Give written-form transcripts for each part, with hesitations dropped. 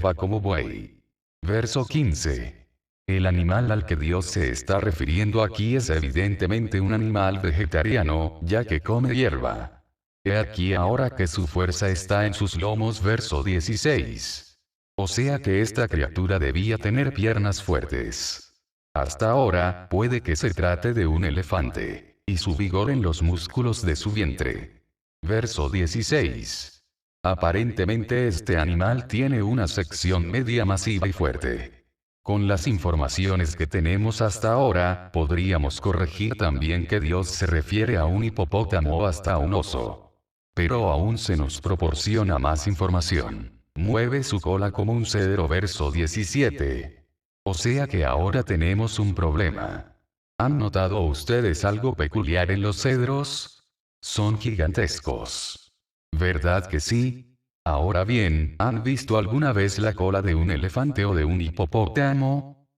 va como buey. Verso 15. El animal al que Dios se está refiriendo aquí es evidentemente un animal vegetariano, ya que come hierba. He aquí ahora que su fuerza está en sus lomos. Verso 16. O sea que esta criatura debía tener piernas fuertes. Hasta ahora, puede que se trate de un elefante, y su vigor en los músculos de su vientre. Verso 16. Aparentemente este animal tiene una sección media masiva y fuerte. Con las informaciones que tenemos hasta ahora, podríamos corregir también que Dios se refiere a un hipopótamo o hasta a un oso. Pero aún se nos proporciona más información. Mueve su cola como un cedro. Verso 17. O sea que ahora tenemos un problema. ¿Han notado ustedes algo peculiar en los cedros? Son gigantescos. ¿Verdad que sí? Ahora bien, ¿han visto alguna vez la cola de un elefante o de un hipopótamo?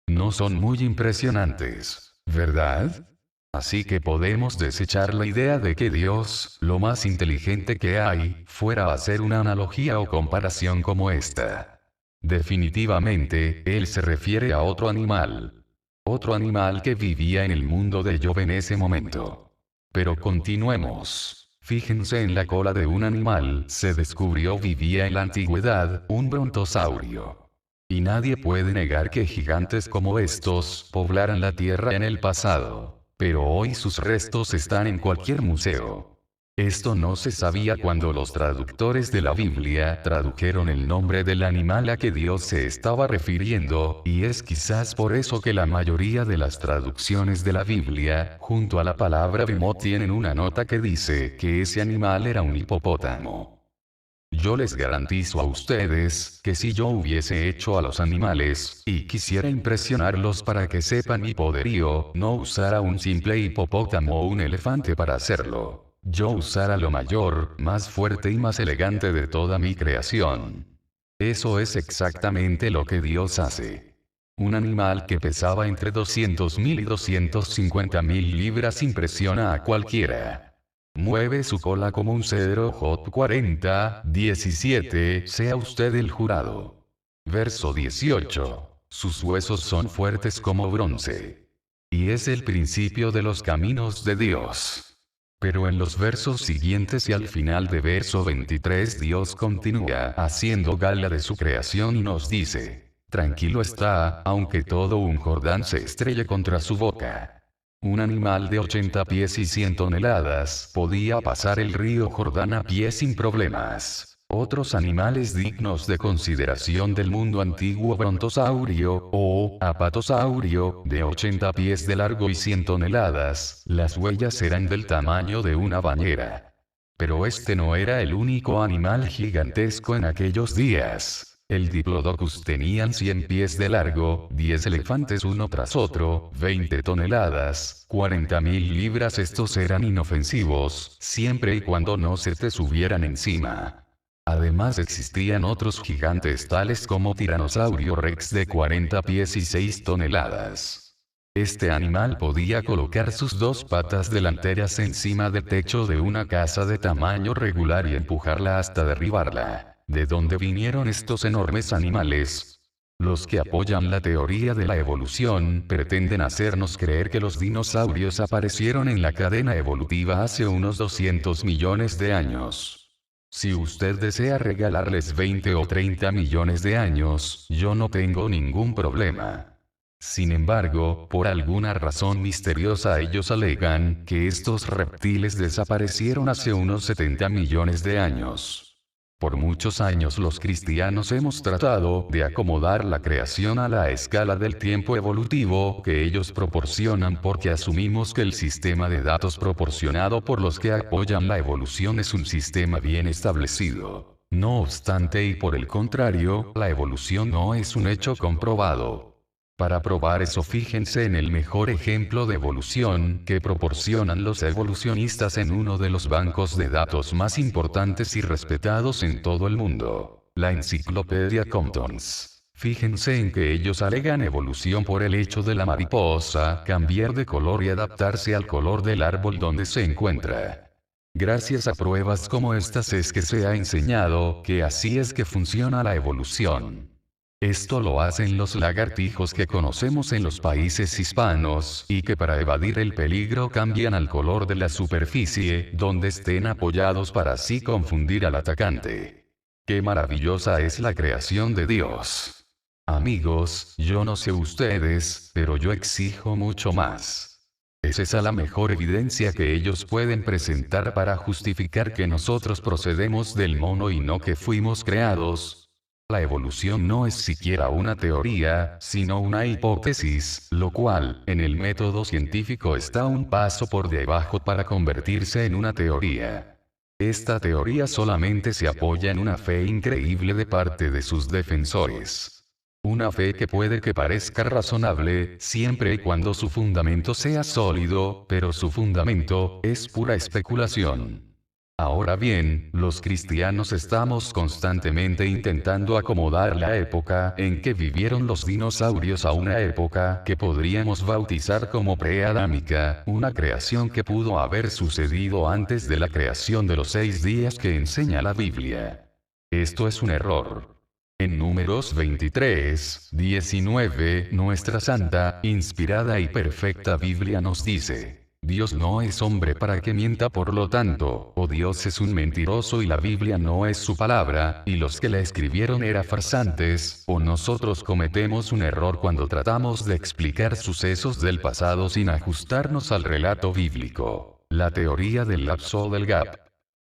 No son muy impresionantes, ¿verdad? Así que podemos desechar la idea de que Dios, lo más inteligente que hay, fuera a hacer una analogía o comparación como esta. Definitivamente, Él se refiere a otro animal. Otro animal que vivía en el mundo de Job en ese momento. Pero continuemos. Fíjense en la cola de un animal, se descubrió vivía en la antigüedad, un brontosaurio. Y nadie puede negar que gigantes como estos poblaran la Tierra en el pasado. Pero hoy sus restos están en cualquier museo. Esto no se sabía cuando los traductores de la Biblia tradujeron el nombre del animal a que Dios se estaba refiriendo, y es quizás por eso que la mayoría de las traducciones de la Biblia, junto a la palabra behemoth, tienen una nota que dice que ese animal era un hipopótamo. Yo les garantizo a ustedes, que si yo hubiese hecho a los animales, y quisiera impresionarlos para que sepan mi poderío, no usara un simple hipopótamo o un elefante para hacerlo. Yo usara lo mayor, más fuerte y más elegante de toda mi creación. Eso es exactamente lo que Dios hace. Un animal que pesaba entre 200.000 y 250.000 libras impresiona a cualquiera. Mueve su cola como un cedro. Job 40, 17, sea usted el jurado. Verso 18. Sus huesos son fuertes como bronce. Y es el principio de los caminos de Dios. Pero en los versos siguientes y al final de verso 23 Dios continúa haciendo gala de su creación y nos dice: tranquilo está, aunque todo un Jordán se estrelle contra su boca. Un animal de 80 pies y 100 toneladas podía pasar el río Jordán a pie sin problemas. Otros animales dignos de consideración del mundo antiguo: brontosaurio, o apatosaurio, de 80 pies de largo y 100 toneladas, las huellas eran del tamaño de una bañera. Pero este no era el único animal gigantesco en aquellos días. El Diplodocus tenían 100 pies de largo, 10 elefantes uno tras otro, 20 toneladas, 40.000 libras. Estos eran inofensivos, siempre y cuando no se te subieran encima. Además existían otros gigantes tales como Tiranosaurio Rex de 40 pies y 6 toneladas. Este animal podía colocar sus dos patas delanteras encima del techo de una casa de tamaño regular y empujarla hasta derribarla. ¿De dónde vinieron estos enormes animales? Los que apoyan la teoría de la evolución pretenden hacernos creer que los dinosaurios aparecieron en la cadena evolutiva hace unos 200 millones de años. Si usted desea regalarles 20 o 30 millones de años, yo no tengo ningún problema. Sin embargo, por alguna razón misteriosa ellos alegan que estos reptiles desaparecieron hace unos 70 millones de años. Por muchos años los cristianos hemos tratado de acomodar la creación a la escala del tiempo evolutivo que ellos proporcionan, porque asumimos que el sistema de datos proporcionado por los que apoyan la evolución es un sistema bien establecido. No obstante, y por el contrario, la evolución no es un hecho comprobado. Para probar eso, fíjense en el mejor ejemplo de evolución que proporcionan los evolucionistas en uno de los bancos de datos más importantes y respetados en todo el mundo, la Enciclopedia Commons. Fíjense en que ellos alegan evolución por el hecho de la mariposa cambiar de color y adaptarse al color del árbol donde se encuentra. Gracias a pruebas como estas es que se ha enseñado que así es que funciona la evolución. Esto lo hacen los lagartijos que conocemos en los países hispanos, y que para evadir el peligro cambian al color de la superficie, donde estén apoyados para así confundir al atacante. ¡Qué maravillosa es la creación de Dios! Amigos, yo no sé ustedes, pero yo exijo mucho más. ¿Es esa la mejor evidencia que ellos pueden presentar para justificar que nosotros procedemos del mono y no que fuimos creados? La evolución no es siquiera una teoría, sino una hipótesis, lo cual, en el método científico está un paso por debajo para convertirse en una teoría. Esta teoría solamente se apoya en una fe increíble de parte de sus defensores. Una fe que puede que parezca razonable, siempre y cuando su fundamento sea sólido, pero su fundamento es pura especulación. Ahora bien, los cristianos estamos constantemente intentando acomodar la época en que vivieron los dinosaurios a una época que podríamos bautizar como preadámica, una creación que pudo haber sucedido antes de la creación de los 6 días que enseña la Biblia. Esto es un error. En Números 23, 19, nuestra santa, inspirada y perfecta Biblia nos dice: Dios no es hombre para que mienta, por lo tanto, o Dios es un mentiroso y la Biblia no es su palabra, y los que la escribieron eran farsantes, o nosotros cometemos un error cuando tratamos de explicar sucesos del pasado sin ajustarnos al relato bíblico. La teoría del lapso del gap.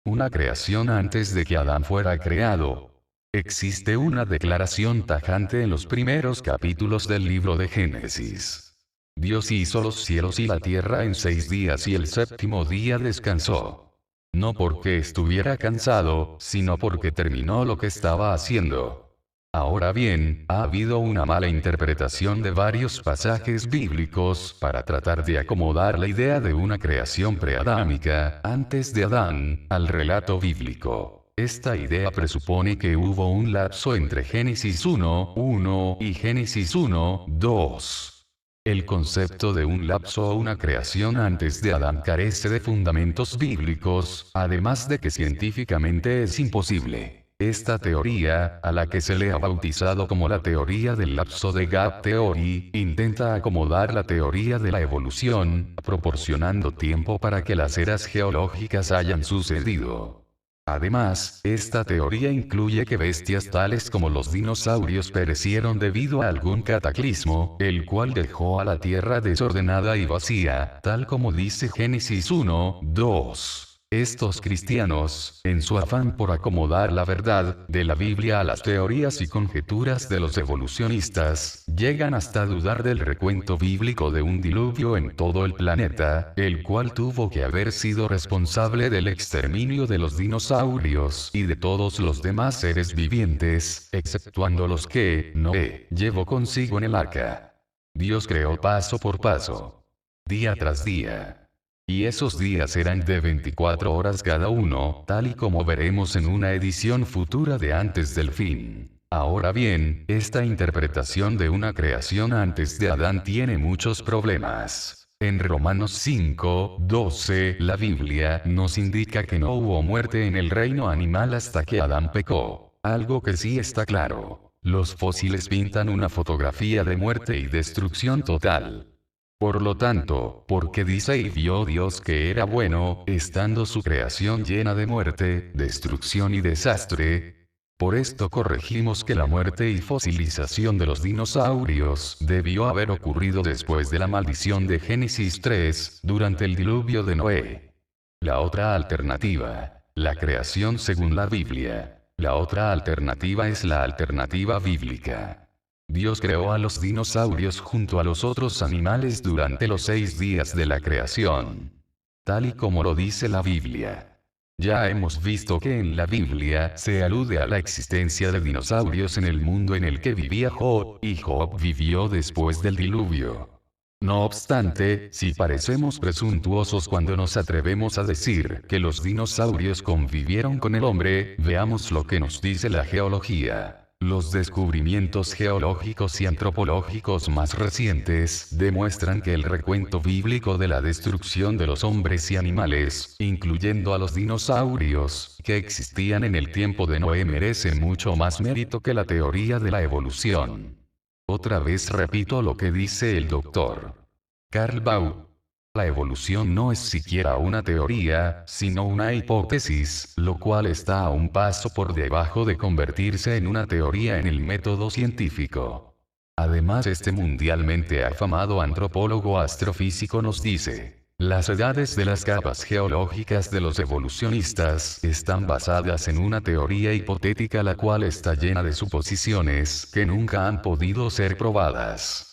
Una creación antes de que Adán fuera creado. Existe una declaración tajante en los primeros capítulos del libro de Génesis. Dios hizo los cielos y la tierra en 6 días y el séptimo día descansó. No porque estuviera cansado, sino porque terminó lo que estaba haciendo. Ahora bien, ha habido una mala interpretación de varios pasajes bíblicos para tratar de acomodar la idea de una creación preadámica, antes de Adán, al relato bíblico. Esta idea presupone que hubo un lapso entre Génesis 1:1 y Génesis 1:2. El concepto de un lapso o una creación antes de Adán carece de fundamentos bíblicos, además de que científicamente es imposible. Esta teoría, a la que se le ha bautizado como la teoría del lapso de Gap Theory, intenta acomodar la teoría de la evolución, proporcionando tiempo para que las eras geológicas hayan sucedido. Además, esta teoría incluye que bestias tales como los dinosaurios perecieron debido a algún cataclismo, el cual dejó a la Tierra desordenada y vacía, tal como dice Génesis 1:2. Estos cristianos, en su afán por acomodar la verdad de la Biblia a las teorías y conjeturas de los evolucionistas, llegan hasta dudar del recuento bíblico de un diluvio en todo el planeta, el cual tuvo que haber sido responsable del exterminio de los dinosaurios y de todos los demás seres vivientes, exceptuando los que Noé llevó consigo en el arca. Dios creó paso por paso, día tras día. Y esos días eran de 24 horas cada uno, tal y como veremos en una edición futura de Antes del Fin. Ahora bien, esta interpretación de una creación antes de Adán tiene muchos problemas. En Romanos 5:12, la Biblia nos indica que no hubo muerte en el reino animal hasta que Adán pecó. Algo que sí está claro. Los fósiles pintan una fotografía de muerte y destrucción total. Por lo tanto, porque dice y vio Dios que era bueno, estando su creación llena de muerte, destrucción y desastre. Por esto corregimos que la muerte y fosilización de los dinosaurios debió haber ocurrido después de la maldición de Génesis 3, durante el diluvio de Noé. La otra alternativa, la creación según la Biblia. La otra alternativa es la alternativa bíblica. Dios creó a los dinosaurios junto a los otros animales durante los 6 días de la creación. Tal y como lo dice la Biblia. Ya hemos visto que en la Biblia se alude a la existencia de dinosaurios en el mundo en el que vivía Job, y Job vivió después del diluvio. No obstante, si parecemos presuntuosos cuando nos atrevemos a decir que los dinosaurios convivieron con el hombre, veamos lo que nos dice la geología. Los descubrimientos geológicos y antropológicos más recientes demuestran que el recuento bíblico de la destrucción de los hombres y animales, incluyendo a los dinosaurios, que existían en el tiempo de Noé, merece mucho más mérito que la teoría de la evolución. Otra vez repito lo que dice el Dr. Carl Baugh. La evolución no es siquiera una teoría, sino una hipótesis, lo cual está a un paso por debajo de convertirse en una teoría en el método científico. Además, este mundialmente afamado antropólogo astrofísico nos dice: las edades de las capas geológicas de los evolucionistas están basadas en una teoría hipotética la cual está llena de suposiciones que nunca han podido ser probadas.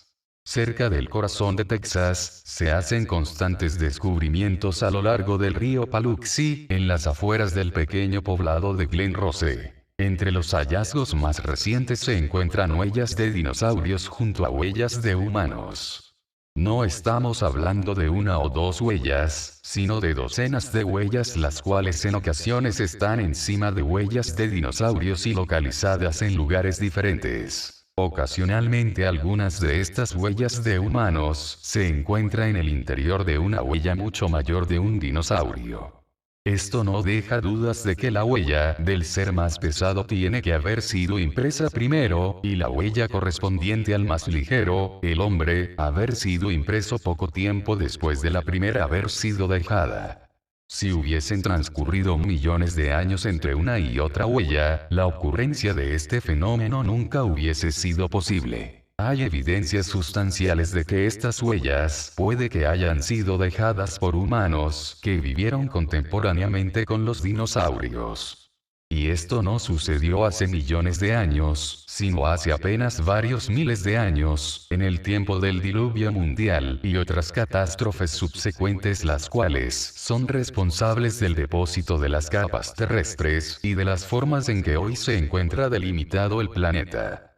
Cerca del corazón de Texas, se hacen constantes descubrimientos a lo largo del río Paluxy, en las afueras del pequeño poblado de Glen Rose. Entre los hallazgos más recientes se encuentran huellas de dinosaurios junto a huellas de humanos. No estamos hablando de una o dos huellas, sino de docenas de huellas, las cuales en ocasiones están encima de huellas de dinosaurios y localizadas en lugares diferentes. Ocasionalmente algunas de estas huellas de humanos se encuentran en el interior de una huella mucho mayor de un dinosaurio. Esto no deja dudas de que la huella del ser más pesado tiene que haber sido impresa primero, y la huella correspondiente al más ligero, el hombre, haber sido impreso poco tiempo después de la primera haber sido dejada. Si hubiesen transcurrido millones de años entre una y otra huella, la ocurrencia de este fenómeno nunca hubiese sido posible. Hay evidencias sustanciales de que estas huellas puede que hayan sido dejadas por humanos que vivieron contemporáneamente con los dinosaurios. Y esto no sucedió hace millones de años, sino hace apenas varios miles de años, en el tiempo del diluvio mundial y otras catástrofes subsecuentes, las cuales son responsables del depósito de las capas terrestres y de las formas en que hoy se encuentra delimitado el planeta.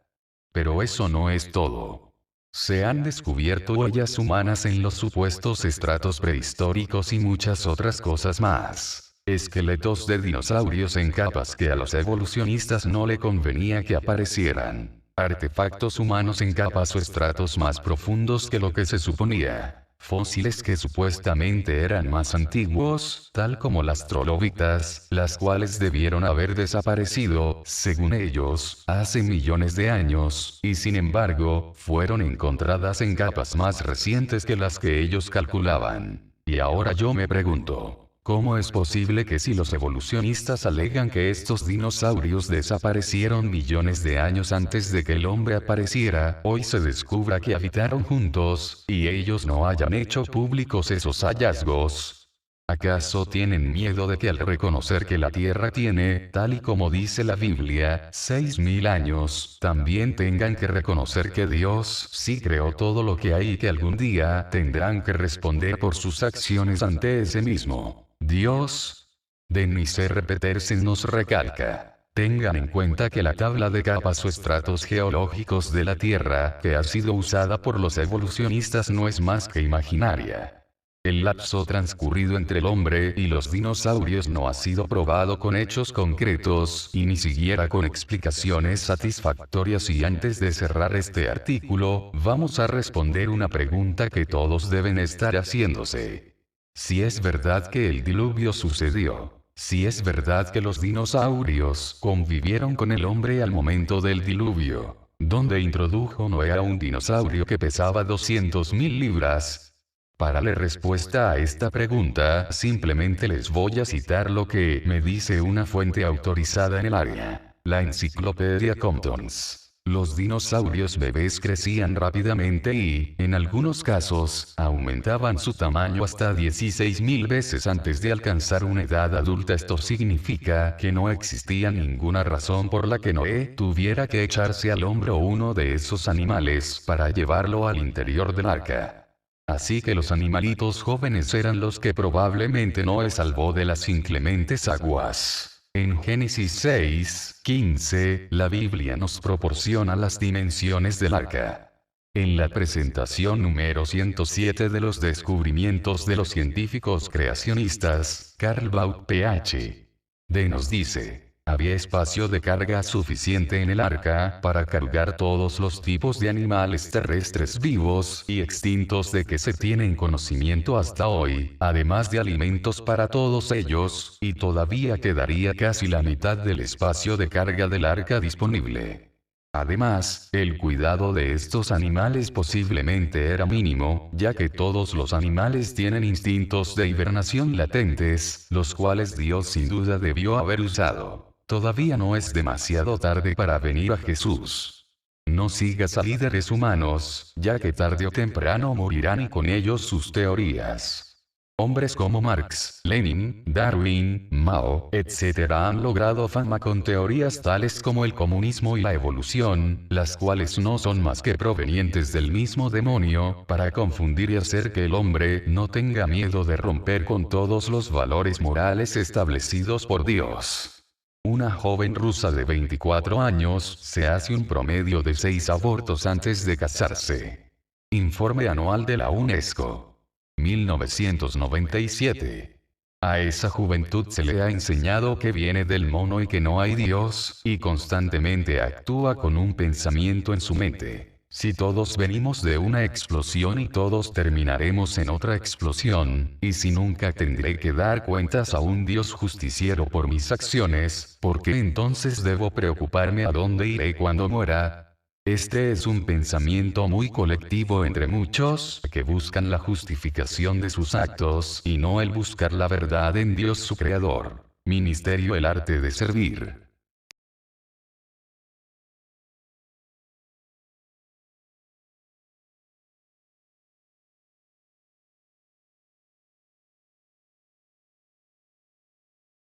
Pero eso no es todo. Se han descubierto huellas humanas en los supuestos estratos prehistóricos y muchas otras cosas más. Esqueletos de dinosaurios en capas que a los evolucionistas no le convenía que aparecieran. Artefactos humanos en capas o estratos más profundos que lo que se suponía. Fósiles que supuestamente eran más antiguos, tal como las trilobitas, las cuales debieron haber desaparecido, según ellos, hace millones de años, y sin embargo, fueron encontradas en capas más recientes que las que ellos calculaban. Y ahora yo me pregunto, ¿cómo es posible que si los evolucionistas alegan que estos dinosaurios desaparecieron millones de años antes de que el hombre apareciera, hoy se descubra que habitaron juntos, y ellos no hayan hecho públicos esos hallazgos? ¿Acaso tienen miedo de que al reconocer que la Tierra tiene, tal y como dice la Biblia, 6.000 años, también tengan que reconocer que Dios sí creó todo lo que hay y que algún día tendrán que responder por sus acciones ante ese mismo Dios? Denise Petersen nos recalca: tengan en cuenta que la tabla de capas o estratos geológicos de la Tierra, que ha sido usada por los evolucionistas, no es más que imaginaria. El lapso transcurrido entre el hombre y los dinosaurios no ha sido probado con hechos concretos, y ni siquiera con explicaciones satisfactorias. Y antes de cerrar este artículo, vamos a responder una pregunta que todos deben estar haciéndose. Si es verdad que el diluvio sucedió, si es verdad que los dinosaurios convivieron con el hombre al momento del diluvio, ¿dónde introdujo Noé a un dinosaurio que pesaba 200.000 libras? Para la respuesta a esta pregunta, simplemente les voy a citar lo que me dice una fuente autorizada en el área, la Enciclopedia Comptons. Los dinosaurios bebés crecían rápidamente y, en algunos casos, aumentaban su tamaño hasta 16.000 veces antes de alcanzar una edad adulta. Esto significa que no existía ninguna razón por la que Noé tuviera que echarse al hombro uno de esos animales para llevarlo al interior del arca. Así que los animalitos jóvenes eran los que probablemente Noé salvó de las inclementes aguas. En Génesis 6:15, la Biblia nos proporciona las dimensiones del arca. En la presentación número 107 de los descubrimientos de los científicos creacionistas, Carl Baugh, Ph.D. nos dice: Había espacio de carga suficiente en el arca para cargar todos los tipos de animales terrestres vivos y extintos de que se tienen conocimiento hasta hoy, además de alimentos para todos ellos, y todavía quedaría casi la mitad del espacio de carga del arca disponible. Además, el cuidado de estos animales posiblemente era mínimo, ya que todos los animales tienen instintos de hibernación latentes, los cuales Dios sin duda debió haber usado. Todavía no es demasiado tarde para venir a Jesús. No sigas a líderes humanos, ya que tarde o temprano morirán y con ellos sus teorías. Hombres como Marx, Lenin, Darwin, Mao, etc. han logrado fama con teorías tales como el comunismo y la evolución, las cuales no son más que provenientes del mismo demonio, para confundir y hacer que el hombre no tenga miedo de romper con todos los valores morales establecidos por Dios. Una joven rusa de 24 años se hace un promedio de 6 abortos antes de casarse. Informe anual de la UNESCO. 1997. A esa juventud se le ha enseñado que viene del mono y que no hay Dios, y constantemente actúa con un pensamiento en su mente. Si todos venimos de una explosión y todos terminaremos en otra explosión, y si nunca tendré que dar cuentas a un Dios justiciero por mis acciones, ¿por qué entonces debo preocuparme a dónde iré cuando muera? Este es un pensamiento muy colectivo entre muchos, que buscan la justificación de sus actos y no el buscar la verdad en Dios su Creador. Ministerio El Arte de Servir.